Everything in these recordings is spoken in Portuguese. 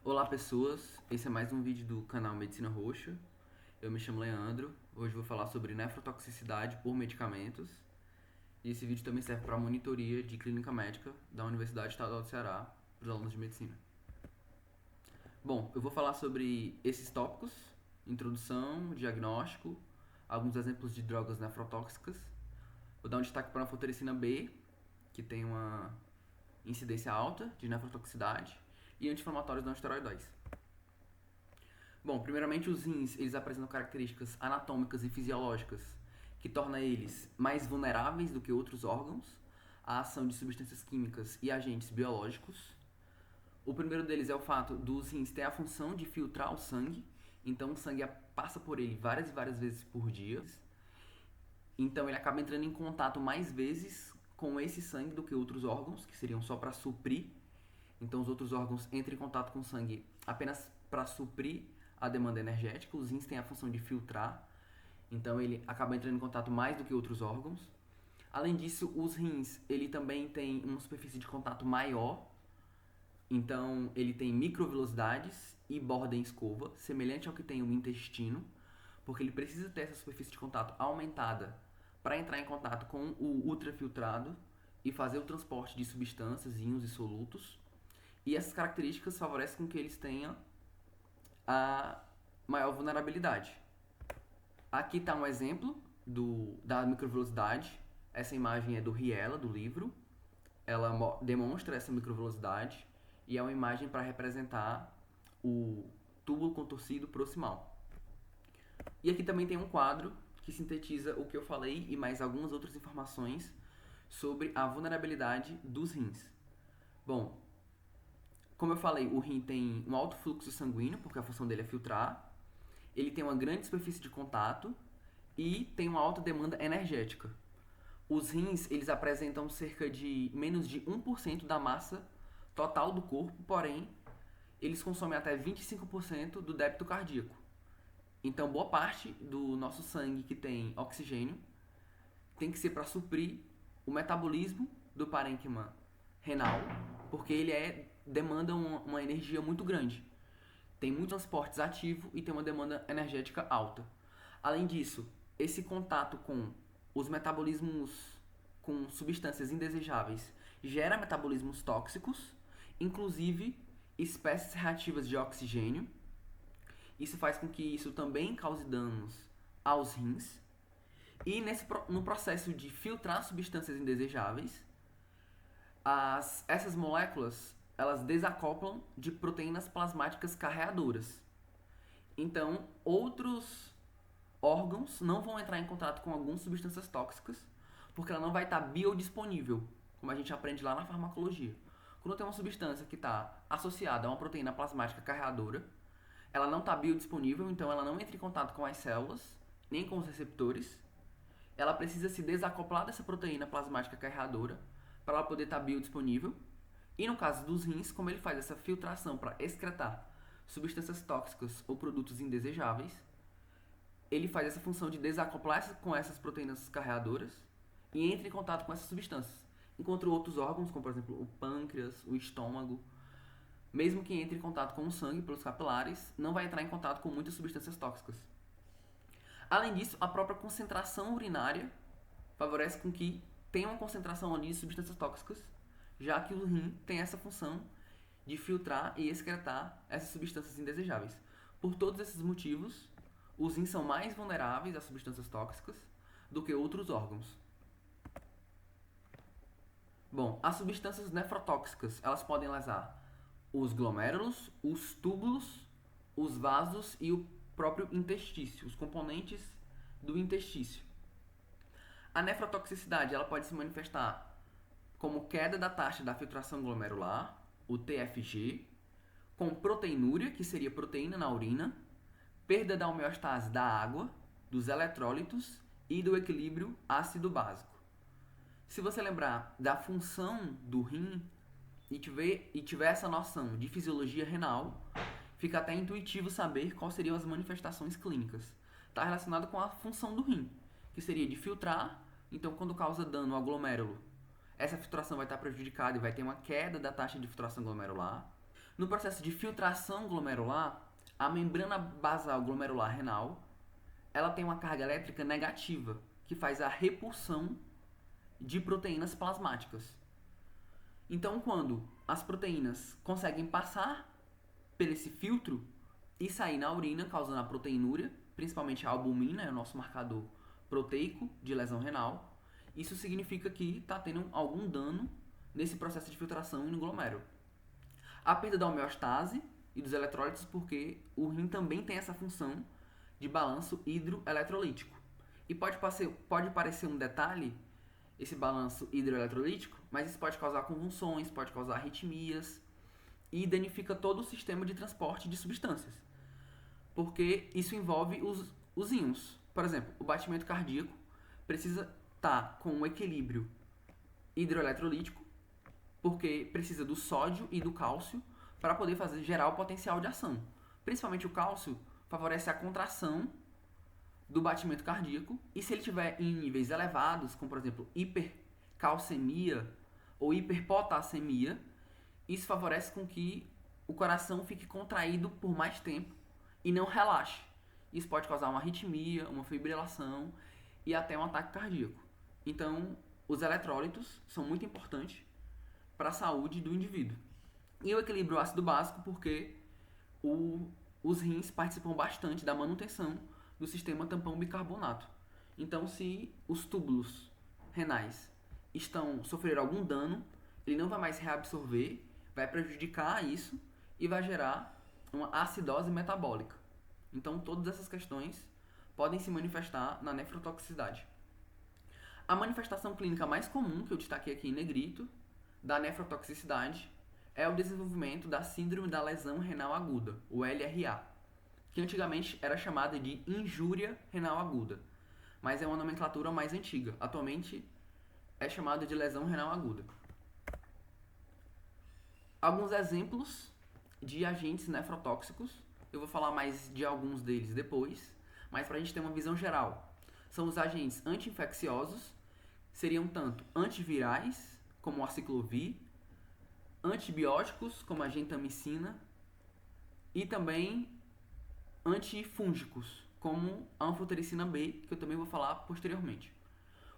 Olá pessoas, esse é mais um vídeo do canal Medicina Roxa. Eu me chamo Leandro, hoje vou falar sobre nefrotoxicidade por medicamentos. E esse vídeo também serve para monitoria de clínica médica da Universidade Estadual do Ceará para os alunos de medicina. Bom, eu vou falar sobre esses tópicos: introdução, diagnóstico, alguns exemplos de drogas nefrotóxicas. Vou dar um destaque para a anfotericina B, que tem uma incidência alta de nefrotoxicidade, e anti-inflamatórios não esteroidais. Bom, primeiramente os rins, eles apresentam características anatomicas e fisiológicas que torna eles mais vulneráveis do que outros órgãos à ação de substâncias químicas e agentes biológicos. O primeiro deles é o fato dos rins ter a função de filtrar o sangue, então o sangue passa por ele várias e várias vezes por dia. Então ele acaba entrando em contato mais vezes com esse sangue do que outros órgãos, que seriam só para suprir. Então os outros órgãos entram em contato com o sangue apenas para suprir a demanda energética. Os rins têm a função de filtrar, então ele acaba entrando em contato mais do que outros órgãos. Além disso, os rins, ele também tem uma superfície de contato maior, então ele tem microvelocidades e borda em escova, semelhante ao que tem o intestino, porque ele precisa ter essa superfície de contato aumentada para entrar em contato com o ultrafiltrado e fazer o transporte de substâncias, íons e solutos. E essas características favorecem com que eles tenham a maior vulnerabilidade. Aqui está um exemplo da microvelocidade. Essa imagem é do Riella, do livro. Ela demonstra essa microvelocidade e é uma imagem para representar o túbulo contorcido proximal. E aqui também tem um quadro que sintetiza o que eu falei e mais algumas outras informações sobre a vulnerabilidade dos rins. Bom, como eu falei, o rim tem um alto fluxo sanguíneo, porque a função dele é filtrar. Ele tem uma grande superfície de contato e tem uma alta demanda energética. Os rins, eles apresentam cerca de menos de 1% da massa total do corpo, porém, eles consomem até 25% do débito cardíaco. Então, boa parte do nosso sangue que tem oxigênio tem que ser para suprir o metabolismo do parênquima renal, porque ele demanda uma energia muito grande. Tem muito transporte ativo e tem uma demanda energética alta. Além disso, esse contato com os metabolismos com substâncias indesejáveis gera metabolismos tóxicos, inclusive espécies reativas de oxigênio. Isso faz com que isso também cause danos aos rins. E no processo de filtrar substâncias indesejáveis, essas moléculas elas desacoplam de proteínas plasmáticas carreadoras. Então, outros órgãos não vão entrar em contato com algumas substâncias tóxicas, porque ela não vai estar biodisponível, como a gente aprende lá na farmacologia. Quando tem uma substância que está associada a uma proteína plasmática carreadora, ela não está biodisponível, então ela não entra em contato com as células, nem com os receptores. Ela precisa se desacoplar dessa proteína plasmática carreadora para ela poder estar biodisponível. E no caso dos rins, como ele faz essa filtração para excretar substâncias tóxicas ou produtos indesejáveis, ele faz essa função de desacoplar com essas proteínas carreadoras e entra em contato com essas substâncias. Enquanto outros órgãos, como por exemplo o pâncreas, o estômago, mesmo que entre em contato com o sangue pelos capilares, não vai entrar em contato com muitas substâncias tóxicas. Além disso, a própria concentração urinária favorece com que tenha uma concentração ali de substâncias tóxicas, já que o rim tem essa função de filtrar e excretar essas substâncias indesejáveis. Por todos esses motivos, os rins são mais vulneráveis a substâncias tóxicas do que outros órgãos. Bom, as substâncias nefrotóxicas, elas podem lesar os glomérulos, os túbulos, os vasos e o próprio intestício, os componentes do intestício. A nefrotoxicidade, ela pode se manifestar como queda da taxa da filtração glomerular, o TFG, com proteinúria, que seria proteína na urina, perda da homeostase da água, dos eletrólitos e do equilíbrio ácido-básico. Se você lembrar da função do rim e tiver essa noção de fisiologia renal, fica até intuitivo saber quais seriam as manifestações clínicas. Está relacionado com a função do rim, que seria de filtrar. Então, quando causa dano ao glomérulo, essa filtração vai estar prejudicada e vai ter uma queda da taxa de filtração glomerular. No processo de filtração glomerular, a membrana basal glomerular renal, ela tem uma carga elétrica negativa, que faz a repulsão de proteínas plasmáticas. Então, quando as proteínas conseguem passar por esse filtro e sair na urina, causando a proteinúria, principalmente a albumina, é o nosso marcador proteico de lesão renal, isso significa que está tendo algum dano nesse processo de filtração e no glomérulo. A perda da homeostase e dos eletrólitos, porque o rim também tem essa função de balanço hidroeletrolítico. E pode parecer um detalhe, esse balanço hidroeletrolítico, mas isso pode causar convulsões, pode causar arritmias e danifica todo o sistema de transporte de substâncias. Porque isso envolve os íons. Por exemplo, o batimento cardíaco precisa estar com um equilíbrio hidroeletrolítico, porque precisa do sódio e do cálcio para poder gerar o potencial de ação. Principalmente o cálcio favorece a contração do batimento cardíaco, e se ele estiver em níveis elevados, como por exemplo hipercalcemia ou hiperpotassemia, isso favorece com que o coração fique contraído por mais tempo e não relaxe. Isso pode causar uma arritmia, uma fibrilação e até um ataque cardíaco. Então, os eletrólitos são muito importantes para a saúde do indivíduo. E o equilíbrio ácido básico, porque os rins participam bastante da manutenção do sistema tampão bicarbonato. Então, se os túbulos renais sofreram algum dano, ele não vai mais reabsorver, vai prejudicar isso e vai gerar uma acidose metabólica. Então, todas essas questões podem se manifestar na nefrotoxicidade. A manifestação clínica mais comum, que eu destaquei aqui em negrito, da nefrotoxicidade é o desenvolvimento da síndrome da lesão renal aguda, o LRA, que antigamente era chamada de injúria renal aguda, mas é uma nomenclatura mais antiga. Atualmente é chamada de lesão renal aguda. Alguns exemplos de agentes nefrotóxicos, eu vou falar mais de alguns deles depois, mas para a gente ter uma visão geral. São os agentes anti-infecciosos, seriam tanto antivirais, como o aciclovir, antibióticos, como a gentamicina, e também antifúngicos, como a anfotericina B, que eu também vou falar posteriormente.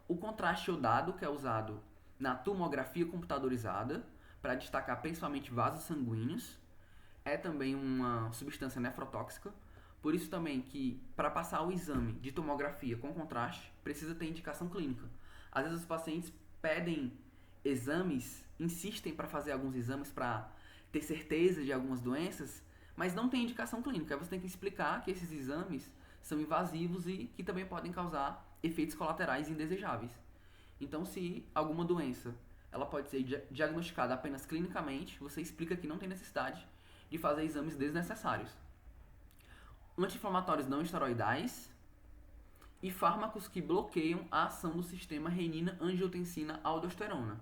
O contraste iodado, que é usado na tomografia computadorizada, para destacar principalmente vasos sanguíneos, é também uma substância nefrotóxica. Por isso também que, para passar o exame de tomografia com contraste, precisa ter indicação clínica. Às vezes os pacientes pedem exames, insistem para fazer alguns exames para ter certeza de algumas doenças, mas não tem indicação clínica. Aí você tem que explicar que esses exames são invasivos e que também podem causar efeitos colaterais indesejáveis. Então, se alguma doença ela pode ser diagnosticada apenas clinicamente, você explica que não tem necessidade de fazer exames desnecessários. Anti-inflamatórios não esteroidais e fármacos que bloqueiam a ação do sistema renina-angiotensina-aldosterona.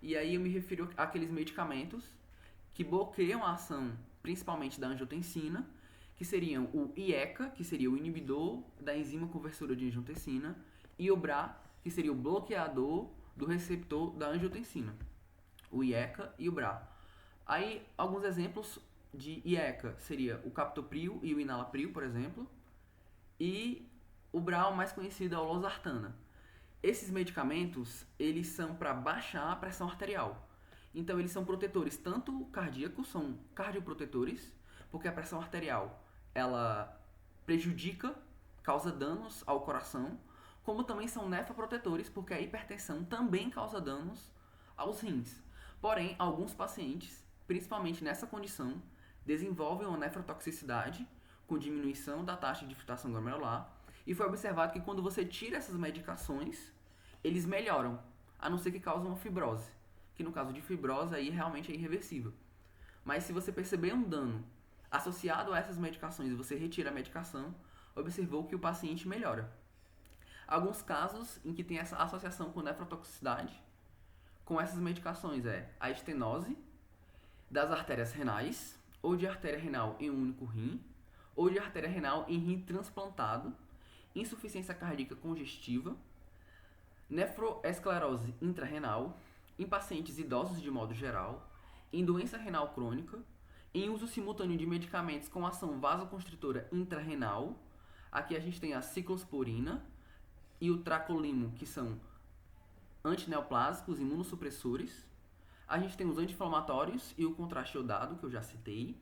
E aí eu me refiro àqueles medicamentos que bloqueiam a ação principalmente da angiotensina, que seriam o IECA, que seria o inibidor da enzima conversora de angiotensina, e o BRA, que seria o bloqueador do receptor da angiotensina. O IECA e o BRA. Aí, alguns exemplos de IECA seria o captopril e o enalapril, por exemplo, e o BRA, o mais conhecido, é o losartana. Esses medicamentos, eles são para baixar a pressão arterial. Então, eles são protetores tanto cardíacos, são cardioprotetores, porque a pressão arterial, ela prejudica, causa danos ao coração, como também são nefroprotetores, porque a hipertensão também causa danos aos rins. Porém, alguns pacientes, principalmente nessa condição, desenvolvem uma nefrotoxicidade com diminuição da taxa de filtração glomerular, e foi observado que quando você tira essas medicações, eles melhoram, a não ser que causem uma fibrose, que no caso de fibrose aí realmente é irreversível. Mas se você perceber um dano associado a essas medicações e você retira a medicação, observou que o paciente melhora. Alguns casos em que tem essa associação com nefrotoxicidade com essas medicações é a estenose das artérias renais, ou de artéria renal em um único rim, ou de artéria renal em rim transplantado, insuficiência cardíaca congestiva, nefroesclerose intrarrenal, em pacientes idosos de modo geral, em doença renal crônica Em uso simultâneo de medicamentos com ação vasoconstritora intrarrenal, aqui a gente tem a ciclosporina e o tracolimo, que são antineoplásicos, imunossupressores. A gente tem os anti-inflamatórios e o contraste iodado, que eu já citei.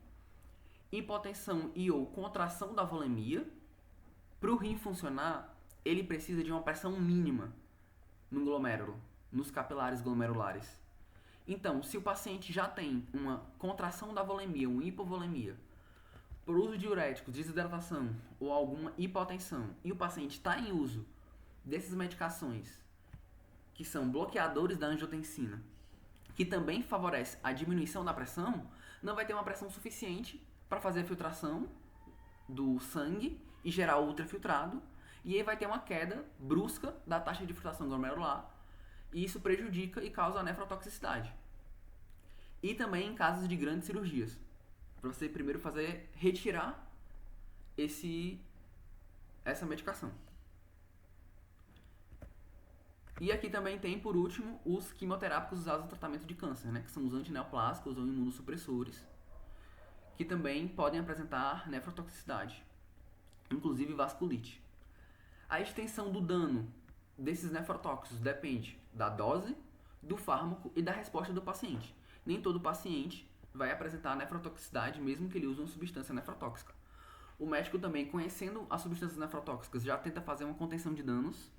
Hipotensão e ou contração da volemia. Para o rim funcionar, ele precisa de uma pressão mínima no glomérulo, nos capilares glomerulares. Então, se o paciente já tem uma contração da volemia, uma hipovolemia, por uso de diuréticos, desidratação ou alguma hipotensão, e o paciente está em uso dessas medicações que são bloqueadores da angiotensina, que também favorece a diminuição da pressão, não vai ter uma pressão suficiente para fazer a filtração do sangue e gerar o ultrafiltrado, e aí vai ter uma queda brusca da taxa de filtração glomerular, e isso prejudica e causa nefrotoxicidade. E também em casos de grandes cirurgias, para você primeiro retirar essa medicação. E aqui também tem, por último, os quimioterápicos usados no tratamento de câncer, né, que são os antineoplásicos ou imunossupressores, que também podem apresentar nefrotoxicidade, inclusive vasculite. A extensão do dano desses nefrotóxicos depende da dose, do fármaco e da resposta do paciente. Nem todo paciente vai apresentar nefrotoxicidade, mesmo que ele use uma substância nefrotóxica. O médico também, conhecendo as substâncias nefrotóxicas, já tenta fazer uma contenção de danos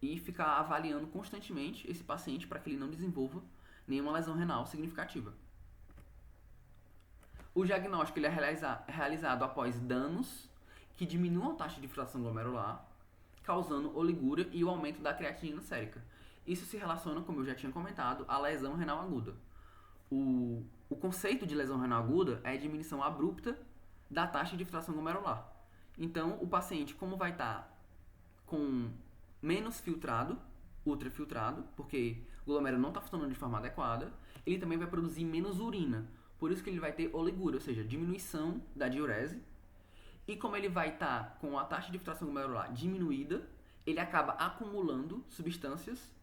e ficar avaliando constantemente esse paciente para que ele não desenvolva nenhuma lesão renal significativa. O diagnóstico ele é realizado após danos que diminuam a taxa de filtração glomerular, causando oligúria e o aumento da creatinina sérica. Isso se relaciona, como eu já tinha comentado, à lesão renal aguda. O conceito de lesão renal aguda é a diminuição abrupta da taxa de filtração glomerular. Então, o paciente, como vai estar com menos filtrado, ultrafiltrado, porque o glomérulo não está funcionando de forma adequada, ele também vai produzir menos urina. Por isso que ele vai ter oligúria, ou seja, diminuição da diurese. E como ele vai estar com a taxa de filtração glomerular diminuída, ele acaba acumulando substâncias,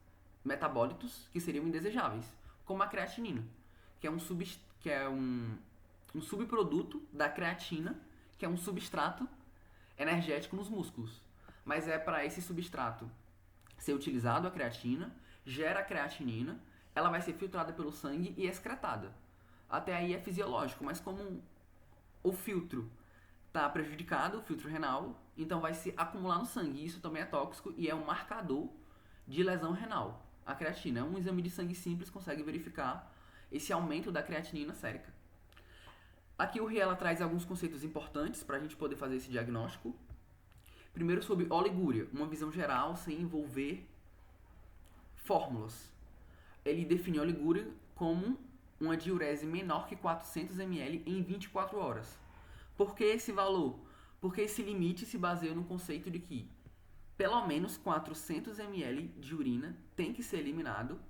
metabólitos, que seriam indesejáveis, como a creatinina, que é um subproduto da creatina, que é um substrato energético nos músculos. Mas é para esse substrato ser utilizado a creatina, gera a creatinina, ela vai ser filtrada pelo sangue e excretada. Até aí é fisiológico, mas como o filtro está prejudicado, o filtro renal, então vai se acumular no sangue. Isso também é tóxico e é um marcador de lesão renal. A creatina, um exame de sangue simples consegue verificar esse aumento da creatinina sérica. Aqui o Riela traz alguns conceitos importantes para a gente poder fazer esse diagnóstico. Primeiro sobre oligúria, uma visão geral sem envolver fórmulas. Ele define a oligúria como uma diurese menor que 400 ml em 24 horas. Por que esse valor? Porque esse limite se baseia no conceito de que pelo menos 400 ml de urina tem que ser eliminado,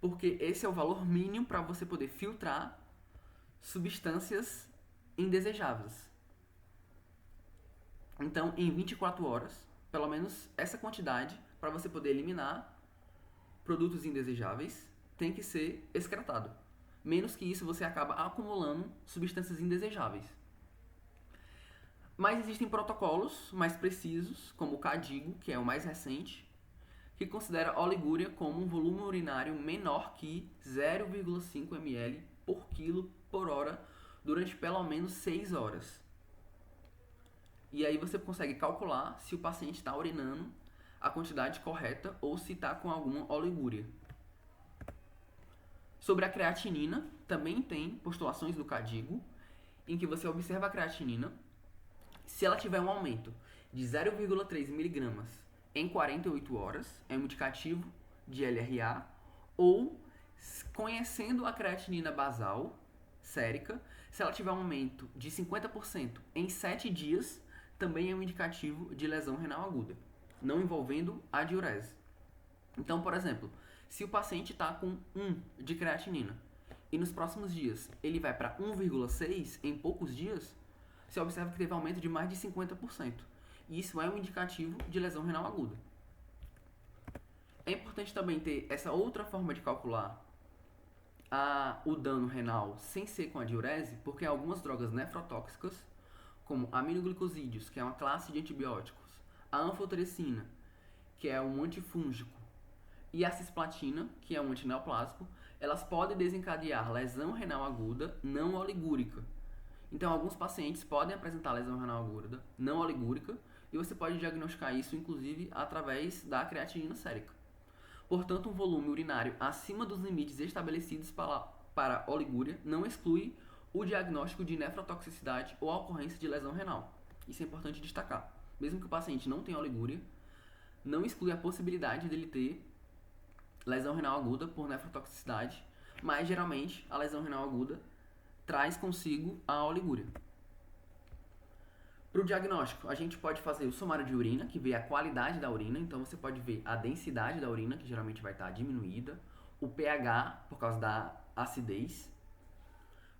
porque esse é o valor mínimo para você poder filtrar substâncias indesejáveis. Então, em 24 horas, pelo menos essa quantidade para você poder eliminar produtos indesejáveis tem que ser excretado. Menos que isso, você acaba acumulando substâncias indesejáveis. Mas existem protocolos mais precisos, como o CADIGO, que é o mais recente, que considera a oligúria como um volume urinário menor que 0,5 ml por quilo por hora durante pelo menos 6 horas. E aí você consegue calcular se o paciente está urinando a quantidade correta ou se está com alguma oligúria. Sobre a creatinina, também tem postulações do CADIGO, em que você observa a creatinina. Se ela tiver um aumento de 0,3 mg em 48 horas, é um indicativo de LRA, ou conhecendo a creatinina basal sérica, se ela tiver um aumento de 50% em 7 dias, também é um indicativo de lesão renal aguda, não envolvendo a diurese. Então, por exemplo, se o paciente está com 1 de creatinina e nos próximos dias ele vai para 1,6 em poucos dias, você observa que teve um aumento de mais de 50%. E isso é um indicativo de lesão renal aguda. É importante também ter essa outra forma de calcular o dano renal sem ser com a diurese, porque algumas drogas nefrotóxicas, como aminoglicosídeos, que é uma classe de antibióticos, a anfotericina, que é um antifúngico, e a cisplatina, que é um antineoplásico, elas podem desencadear lesão renal aguda não oligúrica. Então, alguns pacientes podem apresentar lesão renal aguda não oligúrica, e você pode diagnosticar isso, inclusive, através da creatinina sérica. Portanto, um volume urinário acima dos limites estabelecidos para oligúria não exclui o diagnóstico de nefrotoxicidade ou a ocorrência de lesão renal. Isso é importante destacar. Mesmo que o paciente não tenha oligúria, não exclui a possibilidade dele ter lesão renal aguda por nefrotoxicidade, mas geralmente a lesão renal aguda traz consigo a oligúria. Para o diagnóstico, a gente pode fazer o somário de urina, que vê a qualidade da urina, então você pode ver a densidade da urina, que geralmente vai estar diminuída, o pH, por causa da acidez,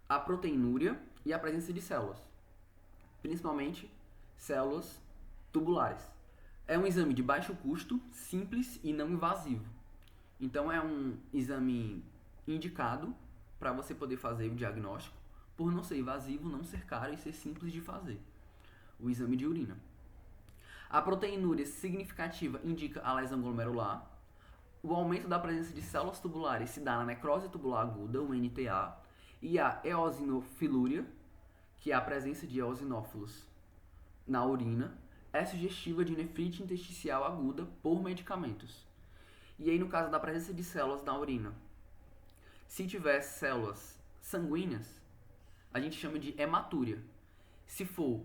a proteinúria e a presença de células, principalmente células tubulares. É um exame de baixo custo, simples e não invasivo. Então é um exame indicado para você poder fazer o diagnóstico, por não ser invasivo, não ser caro e ser simples de fazer. O exame de urina. A proteinúria significativa indica a lesão glomerular. O aumento da presença de células tubulares se dá na necrose tubular aguda, o NTA, e a eosinofilúria, que é a presença de eosinófilos na urina, é sugestiva de nefrite intersticial aguda por medicamentos. E aí, no caso da presença de células na urina, se tiver células sanguíneas, a gente chama de hematúria. Se for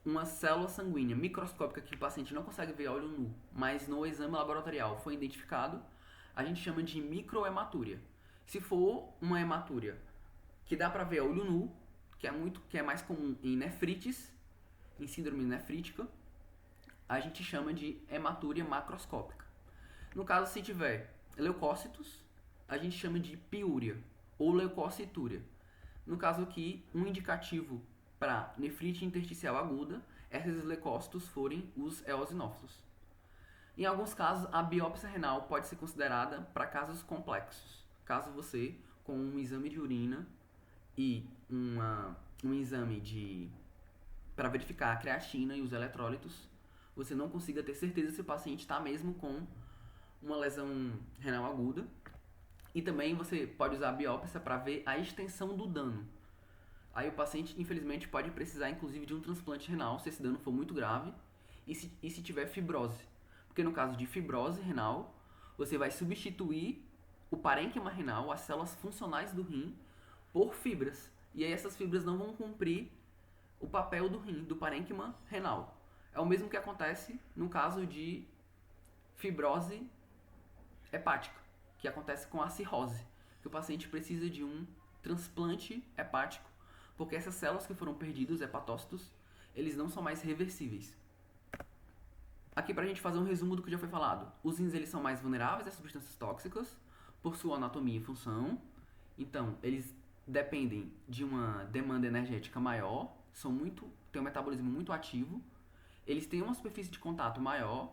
uma célula sanguínea microscópica que o paciente não consegue ver a olho nu, mas no exame laboratorial foi identificado, a gente chama de microhematúria. Se for uma hematúria que dá para ver a olho nu, que é mais comum em nefrites, em síndrome nefrítica, a gente chama de hematúria macroscópica. No caso, se tiver leucócitos, a gente chama de piúria ou leucocitúria. No caso aqui, um indicativo para nefrite intersticial aguda é se os leucócitos forem os eosinófilos. Em alguns casos, a biópsia renal pode ser considerada para casos complexos. Caso você, com um exame de urina e um exame para verificar a creatina e os eletrólitos, você não consiga ter certeza se o paciente está mesmo com uma lesão renal aguda. E também você pode usar a biópsia para ver a extensão do dano. Aí o paciente, infelizmente, pode precisar, inclusive, de um transplante renal, se esse dano for muito grave, e se tiver fibrose. Porque no caso de fibrose renal, você vai substituir o parênquima renal, as células funcionais do rim, por fibras. E aí essas fibras não vão cumprir o papel do rim, do parênquima renal. É o mesmo que acontece no caso de fibrose hepática, que acontece com a cirrose, que o paciente precisa de um transplante hepático, porque essas células que foram perdidas, os hepatócitos, eles não são mais reversíveis. Aqui pra gente fazer um resumo do que já foi falado. Os rins, eles são mais vulneráveis às substâncias tóxicas, por sua anatomia e função. Então, eles dependem de uma demanda energética maior, têm um metabolismo muito ativo, eles têm uma superfície de contato maior.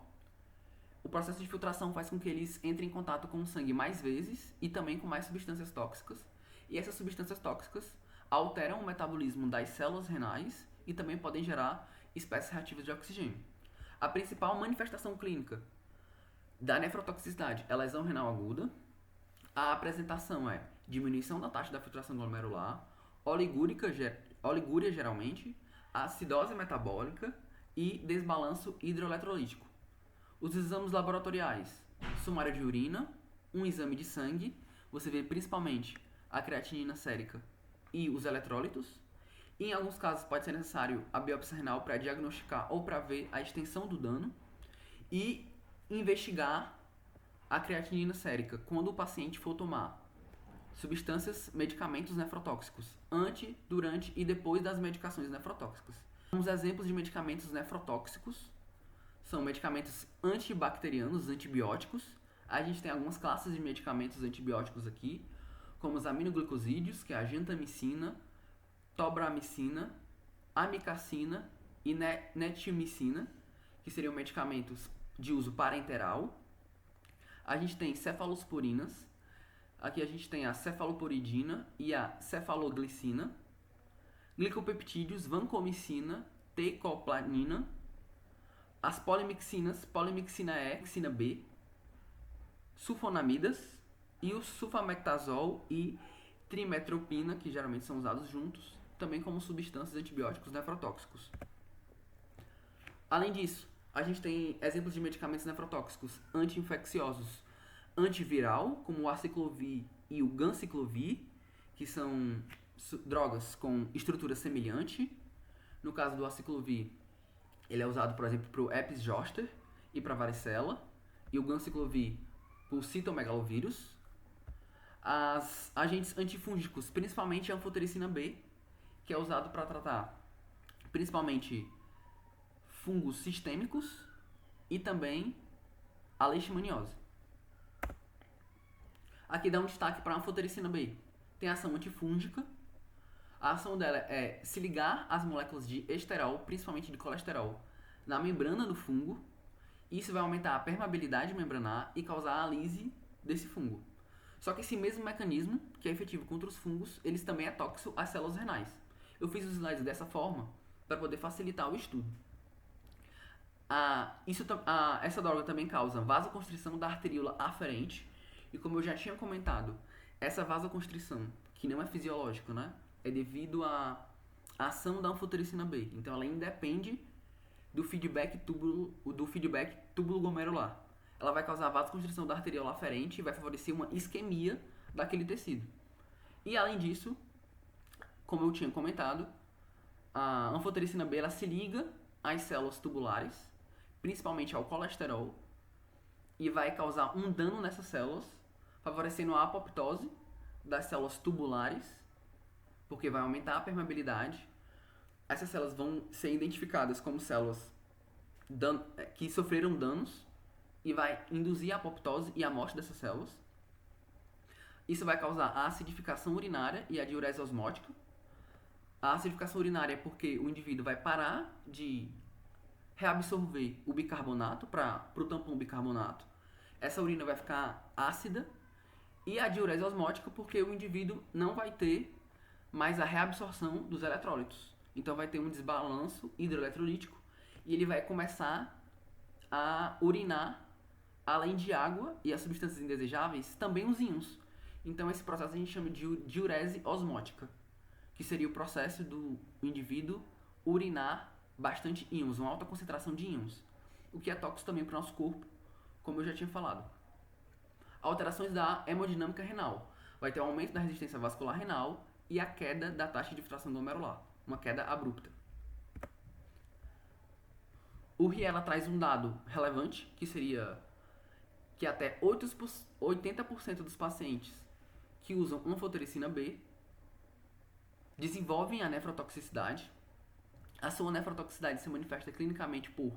O processo de filtração faz com que eles entrem em contato com o sangue mais vezes e também com mais substâncias tóxicas. E essas substâncias tóxicas alteram o metabolismo das células renais e também podem gerar espécies reativas de oxigênio. A principal manifestação clínica da nefrotoxicidade é a lesão renal aguda. A apresentação é diminuição da taxa da filtração glomerular, oligúria geralmente, acidose metabólica e desbalanço hidroeletrolítico. Os exames laboratoriais, sumário de urina, um exame de sangue, você vê principalmente a creatinina sérica e os eletrólitos. E em alguns casos pode ser necessário a biópsia renal para diagnosticar ou para ver a extensão do dano e investigar a creatinina sérica quando o paciente for tomar medicamentos nefrotóxicos, antes, durante e depois das medicações nefrotóxicas. Uns exemplos de medicamentos nefrotóxicos são medicamentos antibacterianos, antibióticos. A gente tem algumas classes de medicamentos antibióticos aqui, como os aminoglicosídeos, que é a gentamicina, tobramicina, amicacina e netilmicina, que seriam medicamentos de uso parenteral. A gente tem cefalosporinas, Aqui a gente tem a cefaloporidina e a cefaloglicina, glicopeptídeos, vancomicina, teicoplatina, as polimixinas, polimixina E, mixina B, sulfonamidas e o sulfametazol e trimetropina, que geralmente são usados juntos, também como substâncias antibióticos nefrotóxicos. Além disso, a gente tem exemplos de medicamentos nefrotóxicos anti-infecciosos, antiviral, como o aciclovir e o ganciclovir, que são drogas com estrutura semelhante. No caso do aciclovir, ele é usado, por exemplo, para o herpes zoster e para varicela, e o ganciclovir para o citomegalovírus. As agentes antifúngicos, principalmente a anfotericina B, que é usado para tratar principalmente fungos sistêmicos e também a leishmaniose. Aqui dá um destaque para a anfotericina B. Tem ação antifúngica. A ação dela é se ligar às moléculas de esterol, principalmente de colesterol, na membrana do fungo. Isso vai aumentar a permeabilidade membranar e causar a lise desse fungo. Só que esse mesmo mecanismo, que é efetivo contra os fungos, ele também é tóxico às células renais. Eu fiz os slides dessa forma para poder facilitar o estudo. Essa droga também causa vasoconstrição da arteríola aferente. E como eu já tinha comentado, essa vasoconstrição, que não é fisiológica, né? É devido à ação da anfotericina B. Então ela independe do feedback túbulo-glomerular. Ela vai causar vasoconstrição da arteríola aferente e vai favorecer uma isquemia daquele tecido. E além disso, como eu tinha comentado, a anfotericina B ela se liga às células tubulares, principalmente ao colesterol, e vai causar um dano nessas células, favorecendo a apoptose das células tubulares, porque vai aumentar a permeabilidade. Essas células vão ser identificadas como células que sofreram danos e vai induzir a apoptose e a morte dessas células. Isso vai causar a acidificação urinária e a diurese osmótica. A acidificação urinária é porque o indivíduo vai parar de reabsorver o bicarbonato para o tampão bicarbonato. Essa urina vai ficar ácida. E a diurese osmótica porque o indivíduo não vai ter mais a reabsorção dos eletrólitos. Então vai ter um desbalanço hidroeletrolítico e ele vai começar a urinar, além de água e as substâncias indesejáveis, também os íons. Então esse processo a gente chama de diurese osmótica, que seria o processo do indivíduo urinar bastante íons, uma alta concentração de íons, o que é tóxico também para o nosso corpo, como eu já tinha falado. Alterações da hemodinâmica renal. Vai ter um aumento da resistência vascular renal e a queda da taxa de filtração glomerular, uma queda abrupta. O RIE ela traz um dado relevante, que seria que até 80% dos pacientes que usam anfotericina B desenvolvem a nefrotoxicidade. A sua nefrotoxicidade se manifesta clinicamente por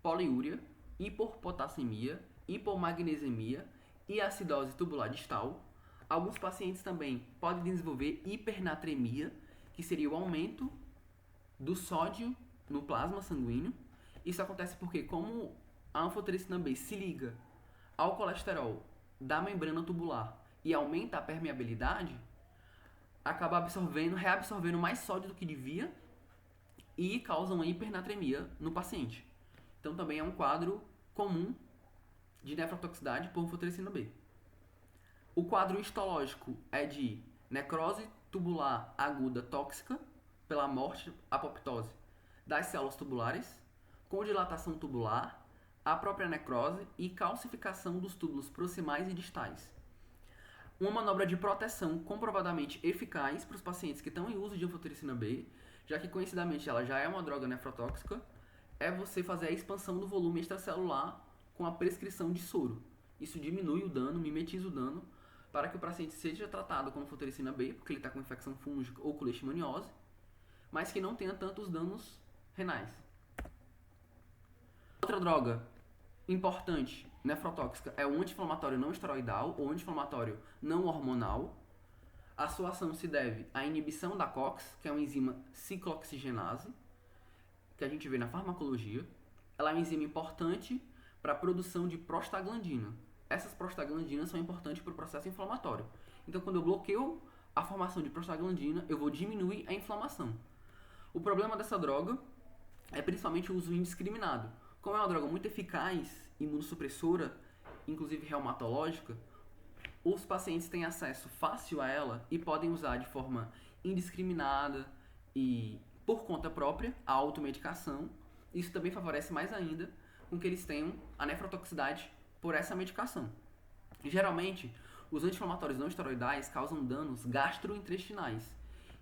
poliúria, hipopotassemia, hipomagnesemia e acidose tubular distal. Alguns pacientes também podem desenvolver hipernatremia, que seria o aumento do sódio no plasma sanguíneo. Isso acontece porque, como a anfotericina B se liga ao colesterol da membrana tubular e aumenta a permeabilidade, acaba reabsorvendo mais sódio do que devia e causa uma hipernatremia no paciente. Então também é um quadro comum de nefrotoxicidade por anfotericina B. O quadro histológico é de necrose tubular aguda tóxica pela morte, apoptose das células tubulares, com dilatação tubular, a própria necrose e calcificação dos túbulos proximais e distais. Uma manobra de proteção comprovadamente eficaz para os pacientes que estão em uso de anfotericina B, já que conhecidamente ela já é uma droga nefrotóxica, é você fazer a expansão do volume extracelular com a prescrição de soro. Isso diminui o dano, mimetiza o dano, para que o paciente seja tratado com anfotericina B, porque ele está com infecção fúngica ou com leishmaniose, mas que não tenha tantos danos renais. Outra droga importante, nefrotóxica, é o anti-inflamatório não esteroidal ou anti-inflamatório não hormonal. A sua ação se deve à inibição da COX, que é uma enzima ciclooxigenase, que a gente vê na farmacologia. Ela é uma enzima importante para a produção de prostaglandina, essas prostaglandinas são importantes para o processo inflamatório. Então, quando eu bloqueio a formação de prostaglandina, eu vou diminuir a inflamação. O problema dessa droga é principalmente o uso indiscriminado. Como é uma droga muito eficaz, imunossupressora, inclusive reumatológica, os pacientes têm acesso fácil a ela e podem usar de forma indiscriminada e por conta própria a automedicação. Isso também favorece mais ainda com que eles tenham a nefrotoxicidade por essa medicação. Geralmente, os anti-inflamatórios não esteroidais causam danos gastrointestinais,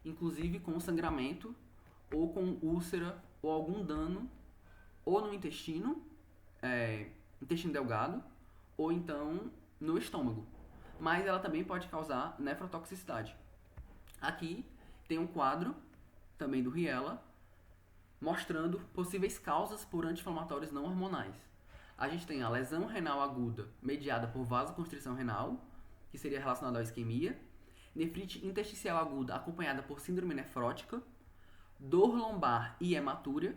inclusive com sangramento ou com úlcera ou algum dano ou no intestino, intestino delgado, ou então no estômago. Mas ela também pode causar nefrotoxicidade. Aqui tem um quadro também do Riella mostrando possíveis causas por anti-inflamatórios não hormonais. A gente tem a lesão renal aguda mediada por vasoconstrição renal, que seria relacionada à isquemia, nefrite intersticial aguda acompanhada por síndrome nefrótica, dor lombar e hematúria,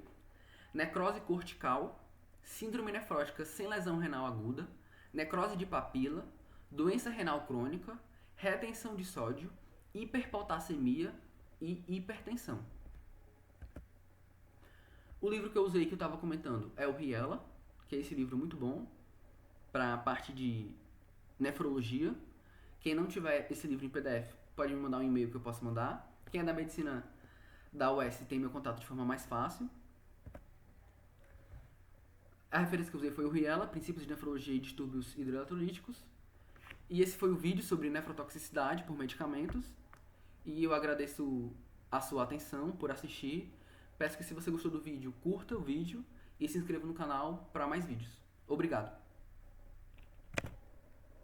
necrose cortical, síndrome nefrótica sem lesão renal aguda, necrose de papila, doença renal crônica, retenção de sódio, hiperpotassemia e hipertensão. O livro que eu usei, que eu estava comentando, é o Riella, que é esse livro muito bom para a parte de nefrologia. Quem não tiver esse livro em PDF, pode me mandar um e-mail que eu posso mandar. Quem é da medicina da UES tem meu contato de forma mais fácil. A referência que eu usei foi o Riella, Princípios de Nefrologia e Distúrbios Hidroeletrolíticos. E esse foi o vídeo sobre nefrotoxicidade por medicamentos. E eu agradeço a sua atenção por assistir. Peço que, se você gostou do vídeo, curta o vídeo e se inscreva no canal para mais vídeos. Obrigado!